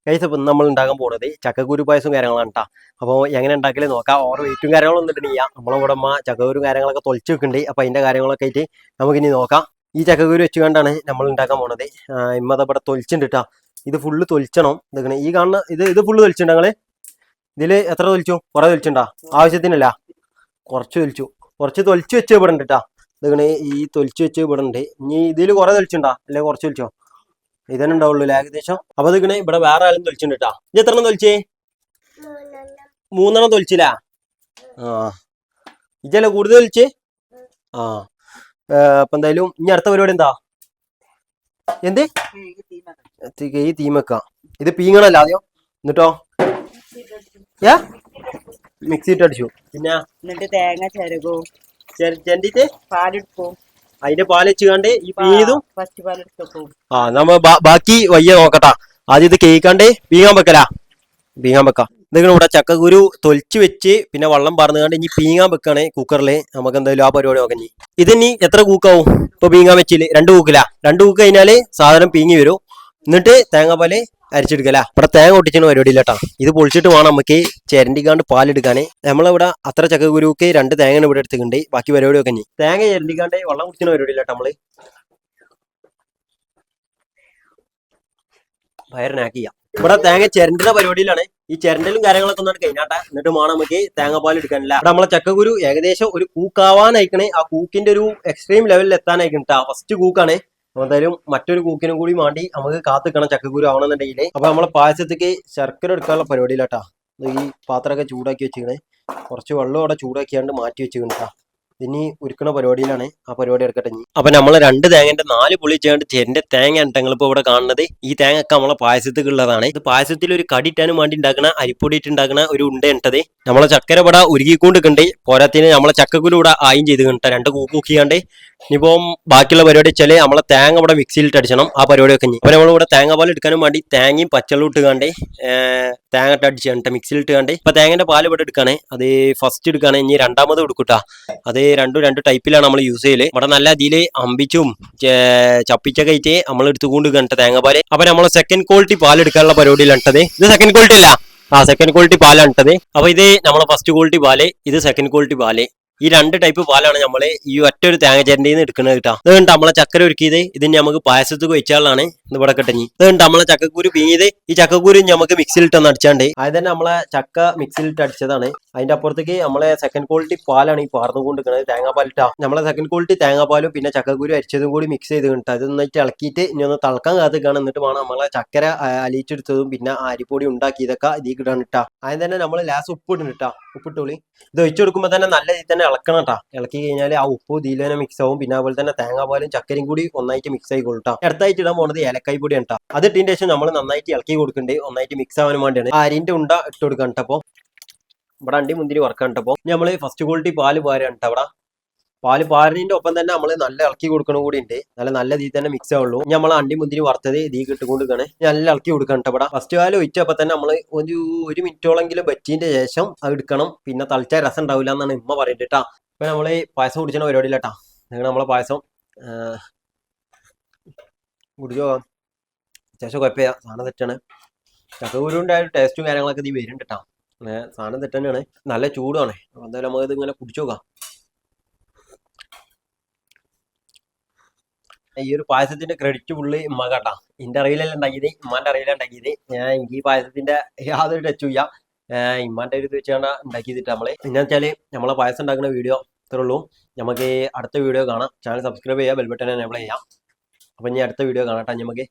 Guys അപ്പോൾ നമ്മൾ ഉണ്ടാക്കാൻ പോകുന്നത് ചക്കക്കുരു പായസവും കാര്യങ്ങളാണ് കേട്ടോ. അപ്പോൾ എങ്ങനെ ഉണ്ടാക്കല് നോക്കാം. ഓരോ വെയിറ്റും കാര്യങ്ങളൊന്നും ഇട്ടിട്ടില്ല. നമ്മളെ ഇവിടെ അമ്മ ചക്കക്കുരു കാര്യങ്ങളൊക്കെ തൊളിച്ച് വെക്കുന്നുണ്ട്. അപ്പോൾ അതിൻ്റെ കാര്യങ്ങളൊക്കെ ആയിട്ട് നമുക്കിനി നോക്കാം. ഈ ചക്കക്കുരു വെച്ചുകൊണ്ടാണ് നമ്മൾ ഉണ്ടാക്കാൻ പോണത്. ഇമ്മത ഇവിടെ തൊലിച്ചുണ്ട് കേട്ടോ. ഇത് ഫുള്ള് തൊലിച്ചണം. ഇതൊക്കെ ഈ കാണുന്ന ഇത് ഫുള്ള് തൊലിച്ചുണ്ട്. ഞങ്ങൾ ഇതിൽ എത്ര തൊലിച്ചു? കുറേ തൊലിച്ചുണ്ടോ? ആവശ്യത്തിനല്ല, കുറച്ച് തൊലിച്ചു. കുറച്ച് തൊലിച്ച് വെച്ച് ഇവിടെ ഉണ്ട് കേട്ടോ. ഇതൊക്കെ ഈ തൊലിച്ച് വെച്ച് ഇവിടെ ഉണ്ട്. ഇനി ഇതിൽ കുറേ തൊലിച്ചുണ്ടോ അല്ലെ കുറച്ച് തൊലിച്ചോ? ഇതന്നെ ഉണ്ടാവുള്ളൂ ഏകദേശം. അപ്പൊ അതിങ്ങനെ ഇവിടെ വേറെ ആരും തൊലിച്ചിട്ടുണ്ട് കേട്ടാ. ഇത് എത്ര എണ്ണം തൊലിച്ചേ? 3 തൊലിച്ചില്ല. ആ ഇജല്ല കൂടുതൽ തൊലിച്ചേ. ആ അപ്പൊ എന്തായാലും ഇനി അടുത്ത പരിപാടി എന്താ? എന്ത് ഈ തീമക്ക ഇത് പീങ്ങണല്ലോ ആദ്യം. എന്നിട്ടോ മിക്സിയിട്ട് അടിച്ചു. പിന്നെ എന്നിട്ട് തേങ്ങ ചിരകോ ചെരണ്ടിട്ട് പാലെടുക്കും. അതിന്റെ പാല് വെച്ചുകാണ്ട് ഈ പീതും ഫസ്റ്റ് പാലെടുക്കും. നമ്മ ബാക്കി വയ്യ നോക്കട്ടാ. ആദ്യം ഇത് കേൾക്കാണ്ട് പീങ്ങാൻ വെക്കലാ. പീങ്ങാൻ വെക്കാം. എന്തെങ്കിലും ഇവിടെ ചക്കക്കുരു തൊലിച്ച് വെച്ച് പിന്നെ വെള്ളം പറന്നുകാണ്ട് ഇനി പീങ്ങാൻ വെക്കാണ് കുക്കറിൽ. നമുക്ക് എന്തായാലും ആ പരിപാടി നോക്കാം. ഇനി ഇതിനി എത്ര കൂക്കാവും? ഇപ്പൊ പീങ്ങാൻ വെച്ചില് 2 കൂക്കിലാ. 2 കൂക്ക് കഴിഞ്ഞാല് സാധനം പീങ്ങി വരും. എന്നിട്ട് തേങ്ങാപ്പാല് അരിച്ചെടുക്കല. ഇവിടെ തേങ്ങ ഒട്ടിച്ചിന് പരിപാടി ഇല്ല കേട്ടോ. ഇത് പൊളിച്ചിട്ട് വേണം നമുക്ക് ചിരണ്ടിക്കാണ്ട് പാലെടുക്കാന്. നമ്മളിവിടെ അത്ര ചക്കക്കുരുക്ക് 2 തേങ്ങ ഇവിടെ എടുത്തിട്ടുണ്ട്. ബാക്കി പരിപാടി ഒക്കെ ഇനി തേങ്ങ ചിരണ്ടിക്കാണ്ട് വെള്ളം കുടിച്ചിന് പരിപാടി ഇല്ല കേട്ടോ. നമ്മള് വയറിനാക്കിയ ഇവിടെ തേങ്ങ ചിരണ്ടുന്ന പരിപാടിയിലാണ്. ഈ ചിരണ്ടലും കാര്യങ്ങളൊക്കെ ഒന്നും കഴിഞ്ഞാട്ടെ. എന്നിട്ട് വേണം നമുക്ക് തേങ്ങാപ്പാൽ എടുക്കാനില്ല. ഇവിടെ നമ്മളെ ചക്കക്കുരു ഏകദേശം ഒരു കൂക്കാവാനായിക്കണേ. ആ കൂക്കിന്റെ ഒരു എക്സ്ട്രീം ലെവലിൽ എത്താനായിക്കണ ഫസ്റ്റ് കൂക്കാണ്. എന്തായാലും മറ്റൊരു കൂക്കിനും കൂടി വേണ്ടി നമുക്ക് കാത്തിക്കണം ചക്കക്കുരു ആവണമെന്നുണ്ടെങ്കിൽ. അപ്പൊ നമ്മളെ പായസത്തേക്ക് ശർക്കര എടുക്കാനുള്ള പരിപാടിയിലാട്ടാ. ഈ പാത്രമൊക്കെ ചൂടാക്കി വെച്ചിക്കണേ. കുറച്ച് വെള്ളം അവിടെ ചൂടാക്കിയാണ്ട് മാറ്റി വെച്ചിക്കണ. ഇനി ഉരുക്കണ പരിപാടിയിലാണ്. ആ പരിപാടി എടുക്കട്ടെ. അപ്പൊ നമ്മള് 2 തേങ്ങന്റെ 4 പൊളി ചെയ്യാണ്ട് ചെറിയ തേങ്ങ ഞങ്ങളിപ്പോ ഇവിടെ കാണുന്നത്. ഈ തേങ്ങ ഒക്കെ നമ്മളെ പായസത്തേക്ക് ഉള്ളതാണ്. ഇത് പായസത്തിൽ ഒരു കടിയിട്ടാനും വേണ്ടി ഉണ്ടാക്കുന്ന അരിപ്പൊടി ഇട്ട് ഉണ്ടാക്കുന്ന ഒരു ഉണ്ട ഇട്ടത്. നമ്മളെ ചക്കര ഇവിടെ ഉരുകിക്കൊണ്ടിരിക്കണ്ട്. പോരാത്തിന് നമ്മളെ ചക്കക്കുരു ഇവിടെ ആയും ചെയ്ത് കണ്ട 2 കൂക്കിയാണ്ട്. ഇനിയിപ്പം ബാക്കിയുള്ള പരിപാടി വെച്ചാല് നമ്മളെ തേങ്ങ ഇവിടെ മിക്സിയിലിട്ട് അടിച്ചണം. ആ പരിപാടിയൊക്കെ ഇനി അപ്പൊ നമ്മളിവിടെ തേങ്ങാപ്പാൽ എടുക്കാനും വേണ്ടി തേങ്ങയും പച്ചവെള്ളം ഇട്ടുകാണ്ട് തേങ്ങ ഇട്ട് അടിച്ചാണ്ട് മിക്സിയിൽ ഇട്ടുകാണ്ട് ഇപ്പൊ തേങ്ങന്റെ പാൽ ഇവിടെ എടുക്കാണ്. അത് ഫസ്റ്റ് എടുക്കാണ്. ഇനി രണ്ടാമത് എടുക്കൂട്ടാ. അത് രണ്ട് ടൈപ്പിലാണ് നമ്മൾ യൂസ് ചെയ്യല്. ഇവിടെ നല്ല ഇതില് അമ്പിച്ചും ചപ്പിച്ചൊക്കെ ആയിട്ട് നമ്മൾ എടുത്തുകൊണ്ട് കണ്ട തേങ്ങാപ്പാല്. അപ്പൊ നമ്മൾ സെക്കൻഡ് ക്വാളിറ്റി പാൽ എടുക്കാനുള്ള പരിപാടിയിലാണ് ഇട്ടത്. ഇത് സെക്കൻഡ് ക്വാളിറ്റി അല്ല, സെക്കൻഡ് ക്വാളിറ്റി പാലാണ് ഇട്ടത്. അപ്പൊ ഇത് നമ്മളെ ഫസ്റ്റ് ക്വാളിറ്റി പാല്, ഇത് സെക്കൻഡ് ക്വാളിറ്റി പാല്. ഈ 2 ടൈപ്പ് പാലാണ് നമ്മള് ഈ ഒറ്റൊരു തേങ്ങ ചേരണ്ടിന്ന് എടുക്കുന്നത് കേട്ടോ. ഇത് കണ്ട് നമ്മളെ ചക്കര ഒരുക്കിയത് ഇതിന് നമുക്ക് പായസത്തേക്ക് വെച്ചാലാണ് ഇത് ഇവിടെ കിട്ടഞ്ഞി. ഇത് കണ്ട് നമ്മളെ ചക്കക്കുരു പീങ്ങിയത്. ഈ ചക്കക്കുരു നമുക്ക് മിക്സിയിലിട്ടൊന്ന് അടിച്ചാണ്ട് അത് തന്നെ നമ്മളെ ചക്ക മിക്സിയിലിട്ട് അടിച്ചതാണ്. അതിന്റെ അപ്പുറത്തേക്ക് നമ്മളെ സെക്കൻഡ് ക്വാളിറ്റി പാലാണ് ഈ പാർന്നുകൊണ്ടിരിക്കുന്നത്. തേങ്ങാപ്പാലിട്ടാ നമ്മളെ സെക്കൻഡ് ക്വാളിറ്റി തേങ്ങാപ്പാലും പിന്നെ ചക്കക്കുരു അരിച്ചതും കൂടി മിക്സ് ചെയ്ത് കിട്ടും. അത് നന്നായിട്ട് ഇളക്കിയിട്ട് ഇനി ഒന്ന് തിളക്കാൻ കാത്തിക്കാണ്. എന്നിട്ട് വേണം നമ്മളെ ചക്കര അലിയിച്ചെടുത്തതും പിന്നെ അരിപ്പൊടി ഉണ്ടാക്കിയതൊക്കെ ഇതിൽ കിട്ടാൻ ഇട്ടാ. അതിന് തന്നെ നമ്മൾ ലാസ്റ്റ് ഉപ്പ് ഇട്ടാ. ഉപ്പിട്ടോളി. ഇത് ഒഴിച്ചു കൊടുക്കുമ്പോൾ തന്നെ നല്ല രീതിയിൽ തന്നെ ഇളക്കണം കേട്ടോ. ഇളക്കി കഴിഞ്ഞാൽ ആ ഉപ്പ് ഇതിൽ തന്നെ മിക്സ് ആവും. പിന്നെ അതുപോലെ തന്നെ തേങ്ങാപ്പാലും ചക്കരയും കൂടി ഒന്നായിട്ട് മിക്സ് ആയിക്കോളും കേട്ടോ. അടുത്തായിട്ട് ഇടാൻ പോകുന്നത് ഏലക്കായ് പൊടിയാണ് കേട്ടോ. അത് ഇട്ടതിന് ശേഷം നമ്മൾ നന്നായിട്ട് ഇളക്കി കൊടുക്കണ്ടേ. ഒന്നായിട്ട് മിക്സ് ആവാൻ വേണ്ടിയാണ്. അരിന്റെ ഉണ്ട ഇട്ട് കൊടുക്കാൻ കേട്ടോ. ഇവിടെ അണ്ടി മുന്തിരി വറക്കാൻ കേട്ടപ്പോ നമ്മള് ഫസ്റ്റ് ക്വാളിറ്റി പാല് പാരാണ് കേട്ടോ. അവിടെ പാല് പാരുന്നതിന്റെ ഒപ്പം തന്നെ നമ്മള് നല്ല ഇളക്കി കൊടുക്കണ കൂടി ഉണ്ട്. നല്ല രീതിയിൽ തന്നെ മിക്സ് ആവുള്ളൂ. നമ്മൾ അണ്ടി മുന്തിരി വറുത്തത് ഇതീ കിട്ടുകൊണ്ടിരിക്കണേ. നല്ല ഇളക്കി കൊടുക്കാൻ കേട്ടോ. ഇവിടെ ഫസ്റ്റ് പാല് ഒഴിച്ചപ്പോ തന്നെ നമ്മള് ഒരു മിനിറ്റോളെങ്കിലും വെച്ചതിന്റെ ശേഷം അത് എടുക്കണം. പിന്നെ തളിച്ച രസം ഉണ്ടാവില്ല എന്നാണ് ഇമ്മ പറയുന്നത് കേട്ടാ. ഇപ്പൊ നമ്മള് പായസം കുടിച്ചണ പരിപാടിയില്ല കേട്ടാ. നിങ്ങൾ നമ്മളെ പായസം കുടിച്ചോ. അത്യാവശ്യം കുഴപ്പമില്ല. സാധനം തെറ്റാണ്. ചക്കക്കുരുവിന്റെ ടേസ്റ്റും കാര്യങ്ങളൊക്കെ ഇത് വരുന്നുണ്ട് കേട്ടോ. സാധനം തെറ്റ് തന്നെയാണ്. നല്ല ചൂടാണ്. എന്തായാലും നമുക്ക് ഇത് ഇങ്ങനെ കുടിച്ചു നോക്കാം. ഈ ഒരു പായസത്തിന്റെ ക്രെഡിറ്റ് ഫുള്ള് ഇമ്മ കേട്ടാ. ഇന്റെ അറിയിലല്ല ഉണ്ടാക്കിയത്, ഇമ്മാന്റെ അറിയില ഉണ്ടാക്കിയത്. എനിക്ക് ഈ പായസത്തിന്റെ യാതൊരു ടച്ചും ഇല്ല. ഇമ്മാന്റെ ഒരു ഇത് വെച്ചാണ് ഉണ്ടാക്കിയിട്ട് നമ്മള്. പിന്നെ വെച്ചാല് നമ്മളെ പായസം ഉണ്ടാക്കുന്ന വീഡിയോ ഇത്രേ ഉള്ളൂ. നമുക്ക് അടുത്ത വീഡിയോ കാണാം. ചാനൽ സബ്സ്ക്രൈബ് ചെയ്യുക, ബെൽ ബട്ടൺ എനേബിൾ ചെയ്യാം. അപ്പൊ ഇനി അടുത്ത വീഡിയോ കാണാം നമുക്ക്.